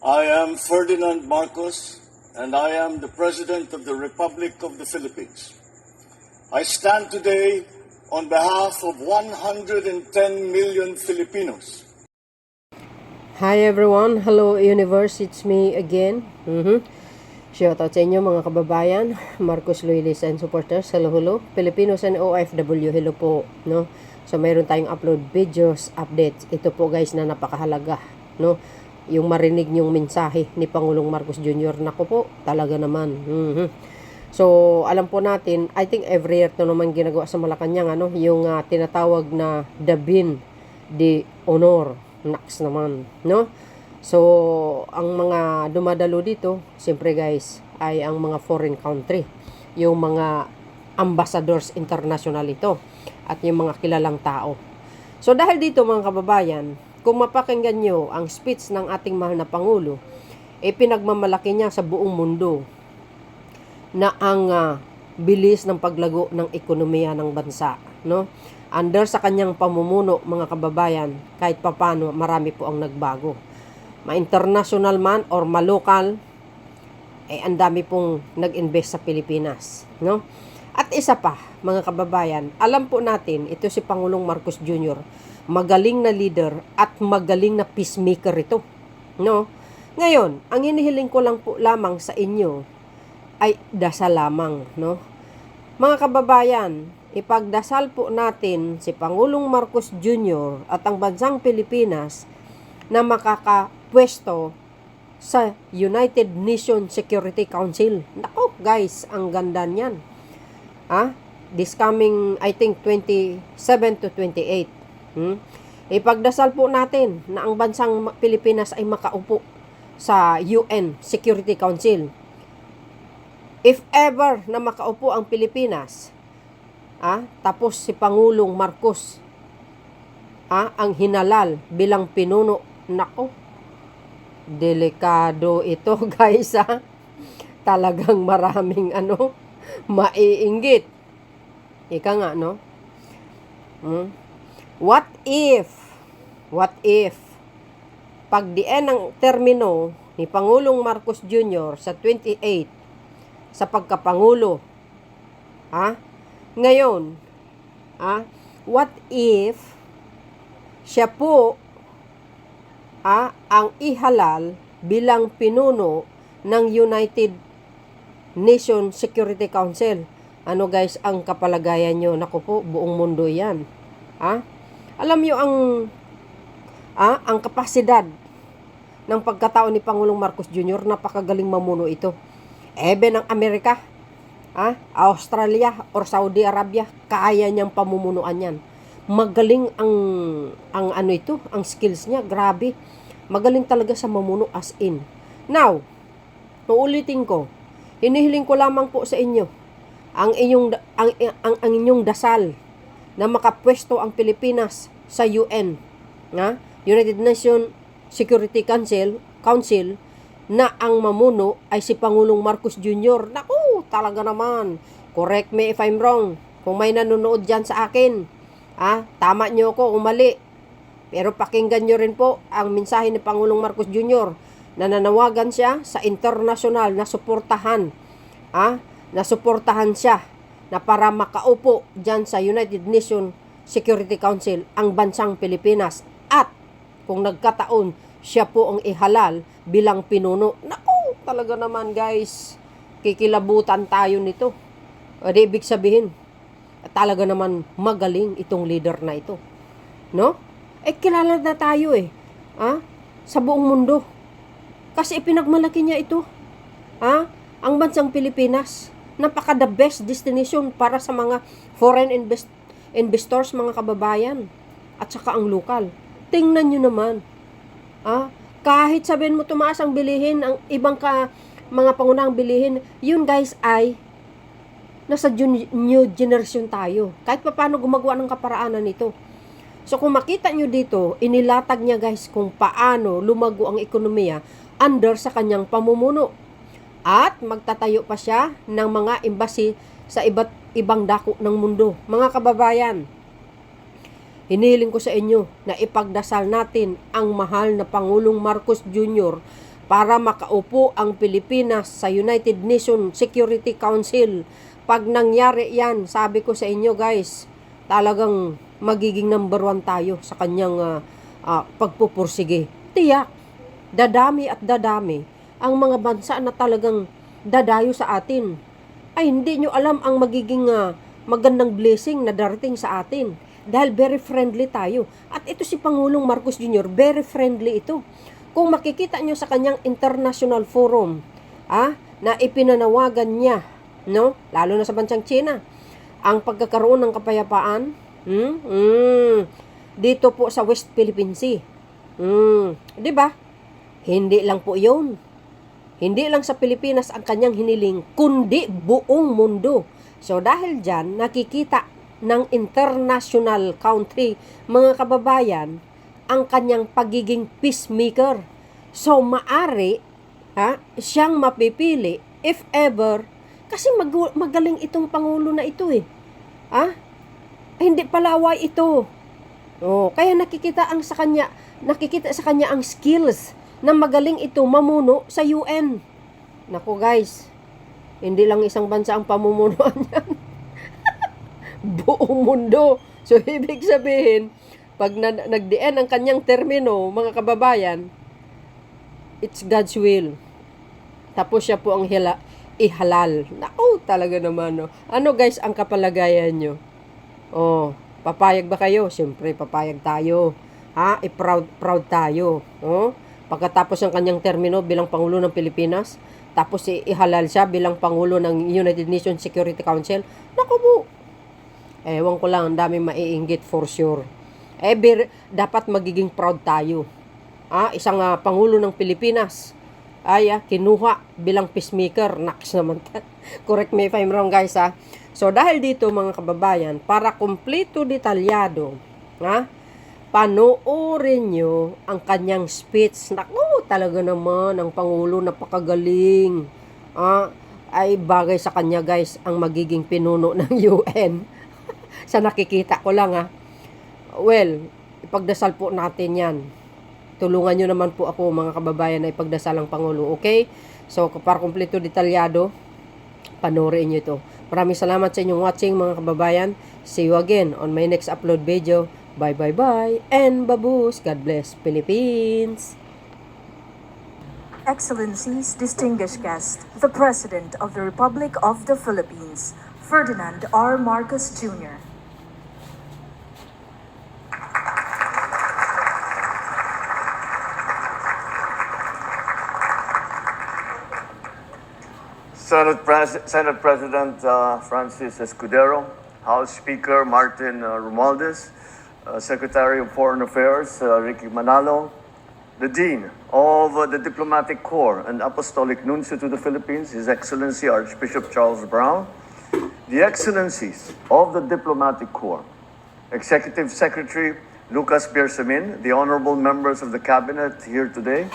I am Ferdinand Marcos, and I am the President of the Republic of the Philippines. I stand today on behalf of 110 million Filipinos. Hi everyone, hello universe, it's me again. Shoutout sa inyo mga kababayan, Marcos Loyalists and supporters, hello, Filipinos and OFW, hello po, no? So mayroon tayong upload videos, updates. Ito po guys na napakahalaga, no? Yung marinig niyong mensahe ni Pangulong Marcos Jr. Nako po, talaga naman. So alam po natin, I think every year to naman ginagawa sa Malacanang, ano, yung tinatawag na Dabin de Honor. Naks naman, no? So, ang mga dumadalo dito, siyempre guys, ay ang mga foreign country. Yung mga ambassadors international ito. At yung mga kilalang tao. So, dahil dito mga kababayan, kung mapakinggan nyo ang speech ng ating mahal na Pangulo, pinagmamalaki niya sa buong mundo na ang bilis ng paglago ng ekonomiya ng bansa, no? Under sa kanyang pamumuno, mga kababayan, kahit papano, marami po ang nagbago. Ma-international man or ma-local, ang dami pong nag-invest sa Pilipinas, no? At isa pa, mga kababayan, alam po natin, ito si Pangulong Marcos Jr., magaling na leader at magaling na peacemaker ito, no? Ngayon, ang hinihiling ko lang po lamang sa inyo ay dasal lamang, no? Mga kababayan, ipagdasal po natin si Pangulong Marcos Jr. at ang bansang Pilipinas na makakapwesto sa United Nations Security Council. Nako, guys, ang ganda niyan. This coming, I think, 27 to 28. Ipagdasal po natin na ang bansang Pilipinas ay makaupo sa UN Security Council. If ever na makaupo ang Pilipinas, tapos si Pangulong Marcos ang hinalal bilang pinuno, nako, delikado ito guys, talagang maraming maiinggit. Ika nga, no? What if pag diin ang termino ni Pangulong Marcos Jr. sa 28 sa pagkapangulo, ngayon, what if siya po ang ihalal bilang pinuno ng United Nations Security Council? Ano guys ang kapalagayan nyo? Naku po, buong mundo yan. Alam nyo ang kapasidad ng pagkatao ni Pangulong Marcos Jr. Napakagaling mamuno ito. Even ang Amerika, Australia or Saudi Arabia, kaya niyang pamumunuan yan. Magaling ang skills niya, grabe. Magaling talaga sa mamuno as in. Now, uulitin ko, hinihiling ko lamang po sa inyo ang inyong dasal na makapwesto ang Pilipinas sa UN, United Nations Security Council na ang mamuno ay si Pangulong Marcos Jr. Naku, talaga naman. Correct me if I'm wrong. Kung may nanonood dyan sa akin, tama nyo ko, umali. Pero pakinggan nyo rin po ang mensahe ni Pangulong Marcos Jr. na nanawagan siya sa international na suportahan. Na suportahan siya na para makaupo dyan sa United Nations Security Council ang bansang Pilipinas. At kung nagkataon, siya po ang ihalal bilang pinuno. Naku, talaga naman guys, kikilabutan tayo nito. Di ibig sabihin, talaga naman magaling itong leader na ito. No? Kilala na tayo sa buong mundo. Kasi ipinagmalaki niya ito. Ang bansang Pilipinas, napaka the best destination para sa mga foreign investors, mga kababayan. At saka ang lokal. Tingnan nyo naman. Kahit sabihin mo tumaas ang bilihin, ang ibang mga pangunahang bilihin, yun guys ay nasa new generation tayo. Kahit paano gumagawa ng kaparaanan nito. So kung makita nyo dito, inilatag niya guys kung paano lumago ang ekonomiya under sa kanyang pamumuno. At magtatayo pa siya ng mga embassy sa iba't ibang dako ng mundo. Mga kababayan, hinihiling ko sa inyo na ipagdasal natin ang mahal na Pangulong Marcos Jr. para makaupo ang Pilipinas sa United Nations Security Council. Pag nangyari yan, sabi ko sa inyo guys, talagang magiging number 1 tayo sa kanyang pagpupursige. Tiyak, dadami at dadami ang mga bansa na talagang dadayo sa atin. Ay hindi nyo alam ang magiging magandang blessing na darating sa atin. Dahil very friendly tayo. At ito si Pangulong Marcos Jr., very friendly ito. Kung makikita nyo sa kanyang international forum, na ipinanawagan niya, no? Lalo na sa bansang China, ang pagkakaroon ng kapayapaan, dito po sa West Philippine Sea. Di ba? Hindi lang po 'yon. Hindi lang sa Pilipinas ang kanyang hiniling, kundi buong mundo. So dahil diyan nakikita ng international country, mga kababayan, ang kanyang pagiging peacemaker. So maari siyang mapipili if ever, kasi magaling itong pangulo na ito hindi palaway ito. Kaya nakikita sa kanya ang skills na magaling ito mamuno sa UN. Naku guys, hindi lang isang bansa ang pamumunuan yan. Buong mundo. So ibig sabihin, pag nagdiin ang kanyang termino, mga kababayan, it's God's will. Tapos siya po ang ihalal. Naku, talaga naman. Ano guys ang kapalagayan nyo? Papayag ba kayo? Siyempre, papayag tayo. Proud tayo. Pagkatapos ng kanyang termino bilang Pangulo ng Pilipinas, tapos ihalal siya bilang Pangulo ng United Nations Security Council. Naku po. Ewan ko lang, ang dami maiinggit for sure. Dapat magiging proud tayo. Isang Pangulo ng Pilipinas ay kinuha bilang peacemaker. Naks naman. Correct me if I'm wrong guys So dahil dito mga kababayan, para kumpleto detalyado, panoorin nyo ang kanyang speech. Naku, talaga naman ang Pangulo napakagaling. Ay bagay sa kanya guys ang magiging pinuno ng UN. Sa nakikita ko lang Well, ipagdasal po natin yan. Tulungan nyo naman po ako mga kababayan na ipagdasal ang Pangulo, okay? So, para kumpleto detalyado, panoorin nyo ito. Maraming salamat sa inyong watching mga kababayan. See you again on my next upload video. Bye bye bye and babush. God bless Philippines. Excellencies, distinguished guests, the President of the Republic of the Philippines, Ferdinand R. Marcos Jr. Senate President Francis Escudero, House Speaker Martin Romualdez, Secretary of Foreign Affairs Ricky Manalo, the Dean of the Diplomatic Corps and Apostolic Nuncio to the Philippines, His Excellency Archbishop Charles Brown, the Excellencies of the Diplomatic Corps, Executive Secretary Lucas Bersamin, the honorable members of the Cabinet here today,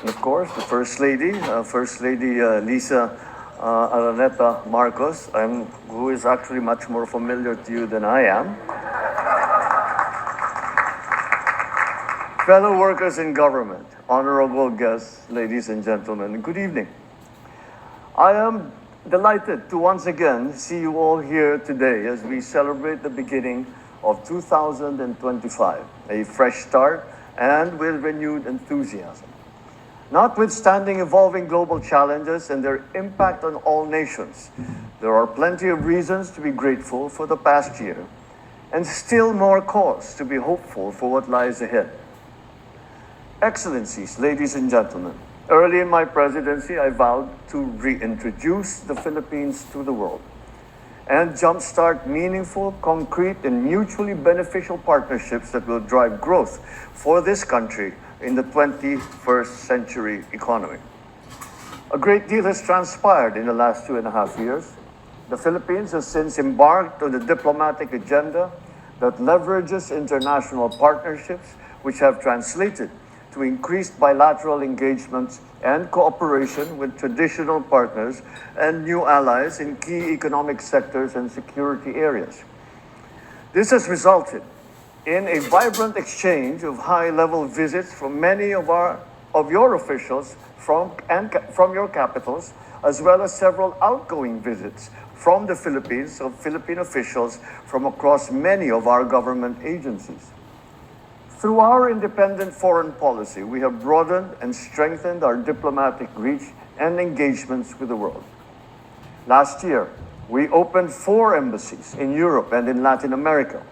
and of course, the First Lady Lisa Araneta Marcos, who is actually much more familiar to you than I am. Fellow workers in government, honorable guests, ladies and gentlemen, good evening. I am delighted to once again see you all here today as we celebrate the beginning of 2025, a fresh start and with renewed enthusiasm. Notwithstanding evolving global challenges and their impact on all nations, there are plenty of reasons to be grateful for the past year, and still more cause to be hopeful for what lies ahead. Excellencies, ladies and gentlemen, early in my presidency, I vowed to reintroduce the Philippines to the world and jumpstart meaningful, concrete, and mutually beneficial partnerships that will drive growth for this country in the 21st century economy. A great deal has transpired in the last 2.5 years. The Philippines has since embarked on a diplomatic agenda that leverages international partnerships which have translated to increased bilateral engagements and cooperation with traditional partners and new allies in key economic sectors and security areas. This has resulted in a vibrant exchange of high-level visits from many of our of your officials from your capitals, as well as several outgoing visits from the Philippines of Philippine officials from across many of our government agencies. Through our independent foreign policy, we have broadened and strengthened our diplomatic reach and engagements with the world. Last year, we opened 4 embassies in Europe and in Latin America.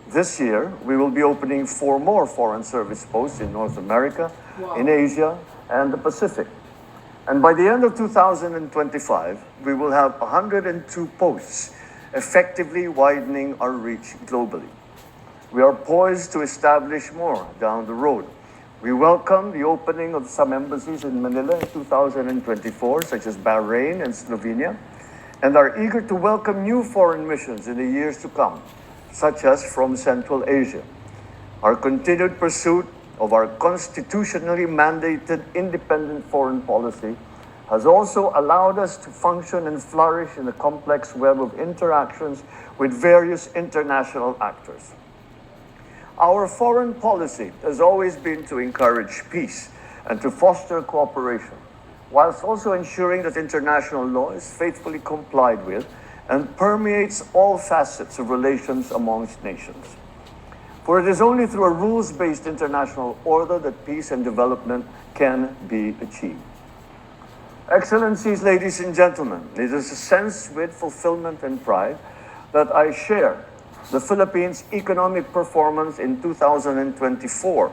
This year, we will be opening 4 more foreign service posts in North America, in Asia, and the Pacific. And by the end of 2025, we will have 102 posts, effectively widening our reach globally. We are poised to establish more down the road. We welcome the opening of some embassies in Manila in 2024, such as Bahrain and Slovenia, and are eager to welcome new foreign missions in the years to come, such as from Central Asia. Our continued pursuit of our constitutionally mandated independent foreign policy has also allowed us to function and flourish in the complex web of interactions with various international actors. Our foreign policy has always been to encourage peace and to foster cooperation, whilst also ensuring that international law is faithfully complied with and permeates all facets of relations amongst nations. For it is only through a rules-based international order that peace and development can be achieved. Excellencies, ladies and gentlemen, it is a sense with fulfillment and pride that I share the Philippines' economic performance in 2024,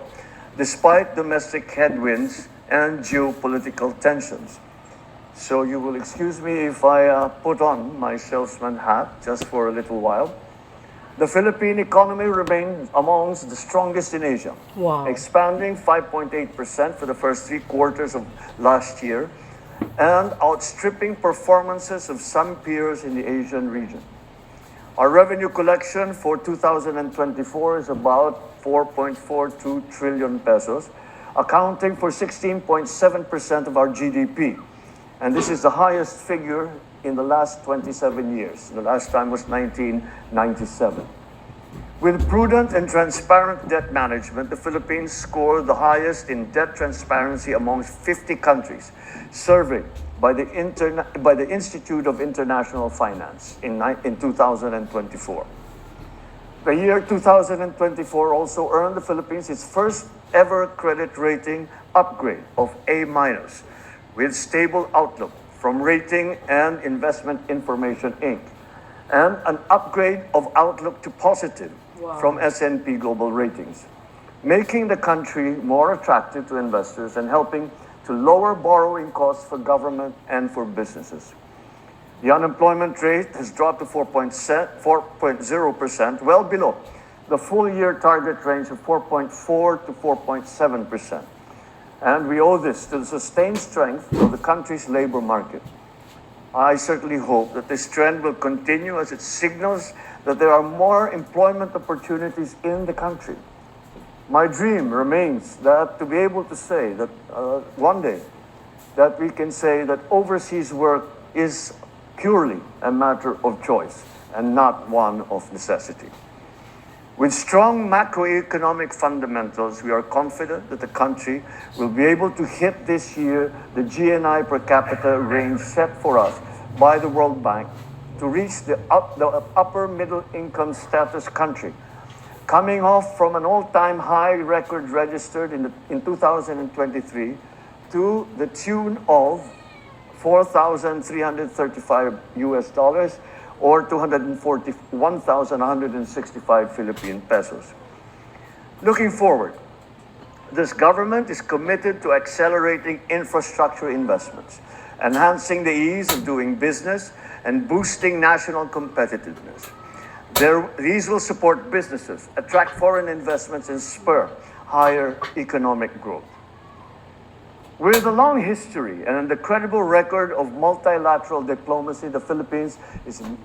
despite domestic headwinds and geopolitical tensions. So you will excuse me if I put on my salesman hat just for a little while. The Philippine economy remains amongst the strongest in Asia, expanding 5.8% for the first 3 quarters of last year and outstripping performances of some peers in the Asian region. Our revenue collection for 2024 is about 4.42 trillion pesos, accounting for 16.7% of our GDP. And this is the highest figure in the last 27 years. The last time was 1997. With prudent and transparent debt management, the Philippines scored the highest in debt transparency amongst 50 countries, surveyed by the Institute of International Finance in 2024. The year 2024 also earned the Philippines its first ever credit rating upgrade of A- with stable outlook from Rating and Investment Information, Inc., and an upgrade of outlook to positive from S&P Global Ratings, making the country more attractive to investors and helping to lower borrowing costs for government and for businesses. The unemployment rate has dropped to 4.0%, well below the full-year target range of 4.4 to 4.7%. And we owe this to the sustained strength of the country's labor market. I certainly hope that this trend will continue as it signals that there are more employment opportunities in the country. My dream remains that to be able to say that one day that we can say that overseas work is purely a matter of choice and not one of necessity. With strong macroeconomic fundamentals, we are confident that the country will be able to hit this year the GNI per capita range set for us by the World Bank to reach the upper middle income status country, coming off from an all-time high record registered in 2023 to the tune of $4,335 US, or 241,165 Philippine pesos. Looking forward, this government is committed to accelerating infrastructure investments, enhancing the ease of doing business, and boosting national competitiveness. These will support businesses, attract foreign investments, and spur higher economic growth. With a long history and a credible record of multilateral diplomacy, the Philippines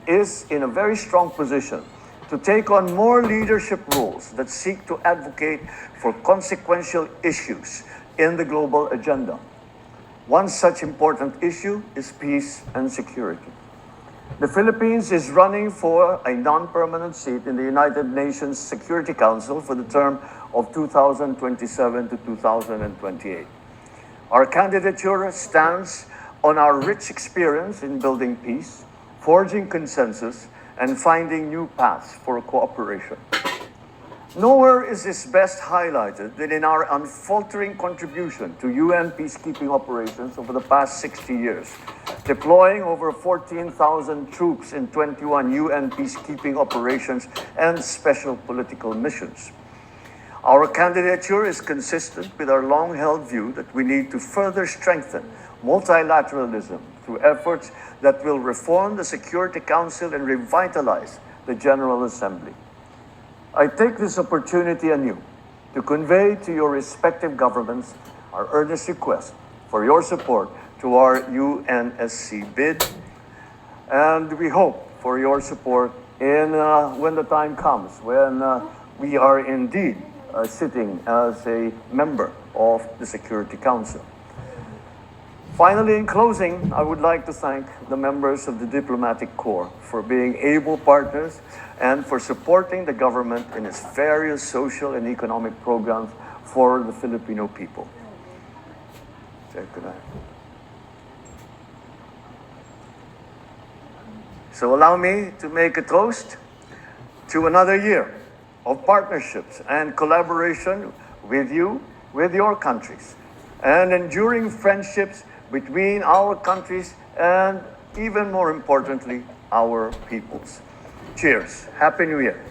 is in a very strong position to take on more leadership roles that seek to advocate for consequential issues in the global agenda. One such important issue is peace and security. The Philippines is running for a non-permanent seat in the United Nations Security Council for the term of 2027 to 2028. Our candidature stands on our rich experience in building peace, forging consensus, and finding new paths for cooperation. Nowhere is this best highlighted than in our unfaltering contribution to UN peacekeeping operations over the past 60 years, deploying over 14,000 troops in 21 UN peacekeeping operations and special political missions. Our candidature is consistent with our long-held view that we need to further strengthen multilateralism through efforts that will reform the Security Council and revitalize the General Assembly. I take this opportunity anew to convey to your respective governments our earnest request for your support to our UNSC bid, and we hope for your support in when the time comes, when we are indeed sitting as a member of the Security Council. Finally, in closing, I would like to thank the members of the Diplomatic Corps for being able partners and for supporting the government in its various social and economic programs for the Filipino people. So allow me to make a toast to another year of partnerships and collaboration with you, with your countries, and enduring friendships between our countries and, even more importantly, our peoples. Cheers. Happy New Year.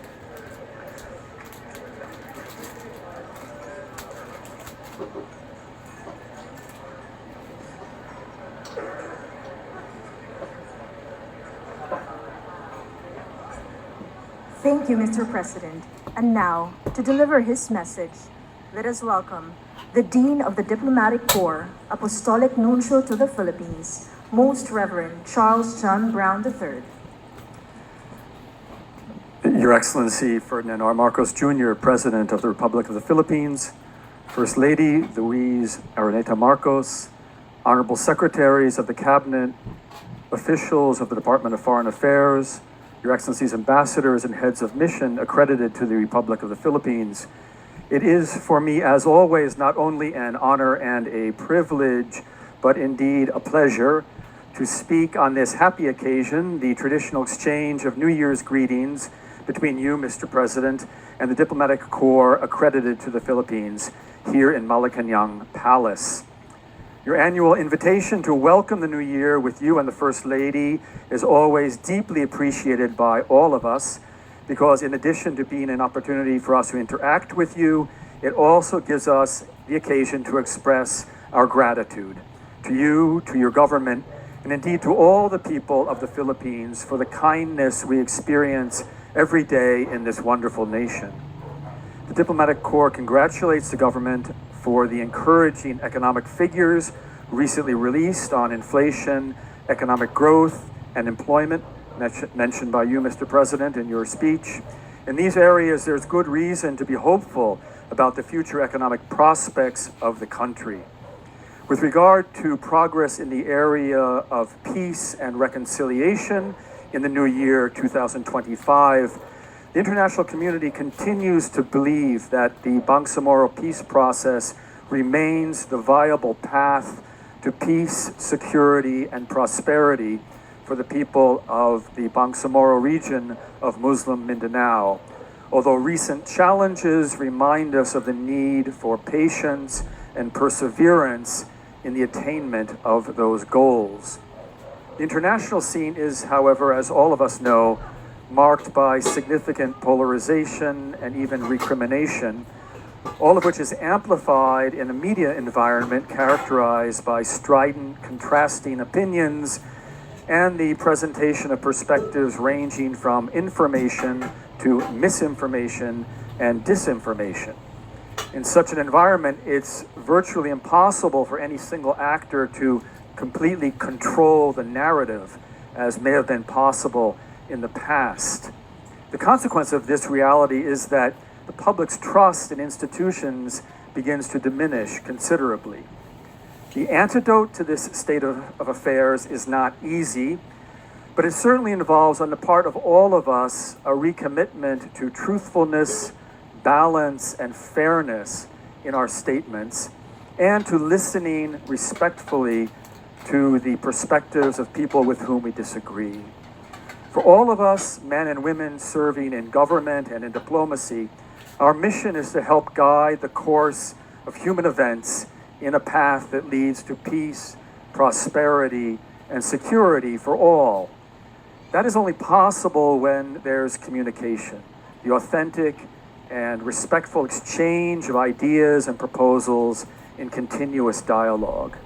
Thank you, Mr. President. And now, to deliver his message, let us welcome the Dean of the Diplomatic Corps, Apostolic Nuncio to the Philippines, Most Reverend Charles John Brown III. Your Excellency Ferdinand R. Marcos Jr., President of the Republic of the Philippines, First Lady Luis Araneta Marcos, Honorable Secretaries of the Cabinet, officials of the Department of Foreign Affairs, Your Excellencies Ambassadors and Heads of Mission accredited to the Republic of the Philippines, it is for me, as always, not only an honor and a privilege, but indeed a pleasure to speak on this happy occasion, the traditional exchange of New Year's greetings between you, Mr. President, and the Diplomatic Corps accredited to the Philippines here in Malacanang Palace. Your annual invitation to welcome the new year with you and the First Lady is always deeply appreciated by all of us, because in addition to being an opportunity for us to interact with you, it also gives us the occasion to express our gratitude to you, to your government, and indeed to all the people of the Philippines for the kindness we experience every day in this wonderful nation. The Diplomatic Corps congratulates the government for the encouraging economic figures recently released on inflation, economic growth, and employment, mentioned by you, Mr. President, in your speech. In these areas, there's good reason to be hopeful about the future economic prospects of the country. With regard to progress in the area of peace and reconciliation in the new year 2025, the international community continues to believe that the Bangsamoro peace process remains the viable path to peace, security, and prosperity for the people of the Bangsamoro region of Muslim Mindanao. Although recent challenges remind us of the need for patience and perseverance in the attainment of those goals. The international scene is, however, as all of us know, marked by significant polarization and even recrimination, all of which is amplified in a media environment characterized by strident, contrasting opinions and the presentation of perspectives ranging from information to misinformation and disinformation. In such an environment, it's virtually impossible for any single actor to completely control the narrative, as may have been possible in the past. The consequence of this reality is that the public's trust in institutions begins to diminish considerably. The antidote to this state of affairs is not easy, but it certainly involves, on the part of all of us, a recommitment to truthfulness, balance, and fairness in our statements, and to listening respectfully to the perspectives of people with whom we disagree. For all of us, men and women serving in government and in diplomacy, our mission is to help guide the course of human events in a path that leads to peace, prosperity, and security for all. That is only possible when there's communication, the authentic and respectful exchange of ideas and proposals in continuous dialogue.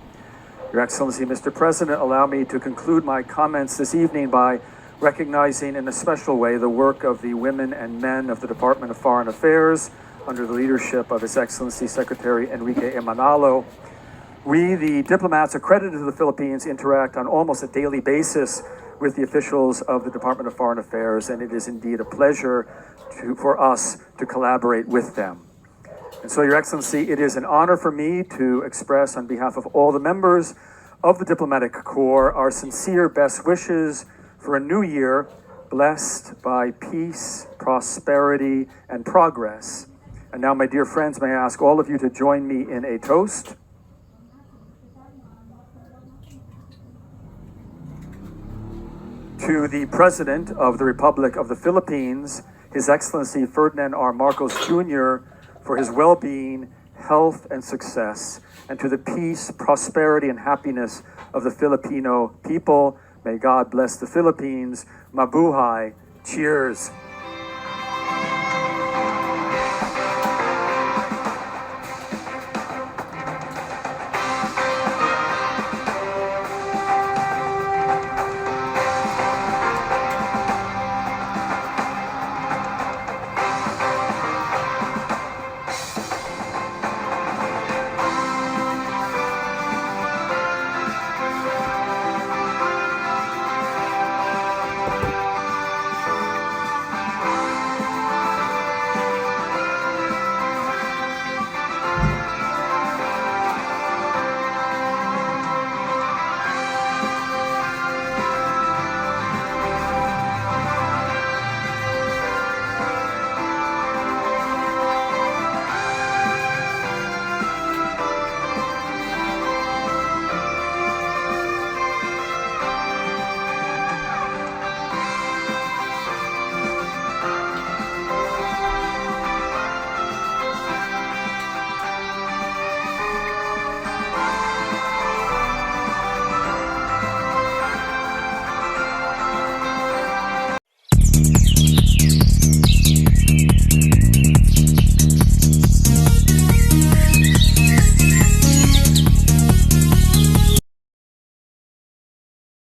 Your Excellency, Mr. President, allow me to conclude my comments this evening by recognizing in a special way the work of the women and men of the Department of Foreign Affairs under the leadership of His Excellency Secretary Enrique Emanalo. We, the diplomats accredited to the Philippines, interact on almost a daily basis with the officials of the Department of Foreign Affairs, and it is indeed a pleasure for us to collaborate with them. And so, Your Excellency, it is an honor for me to express on behalf of all the members of the Diplomatic Corps our sincere best wishes for a new year blessed by peace, prosperity, and progress. And now, my dear friends, may I ask all of you to join me in a toast. To the President of the Republic of the Philippines, His Excellency Ferdinand R. Marcos Jr., for his well-being, health, and success, and to the peace, prosperity, and happiness of the Filipino people. May God bless the Philippines. Mabuhay. Cheers.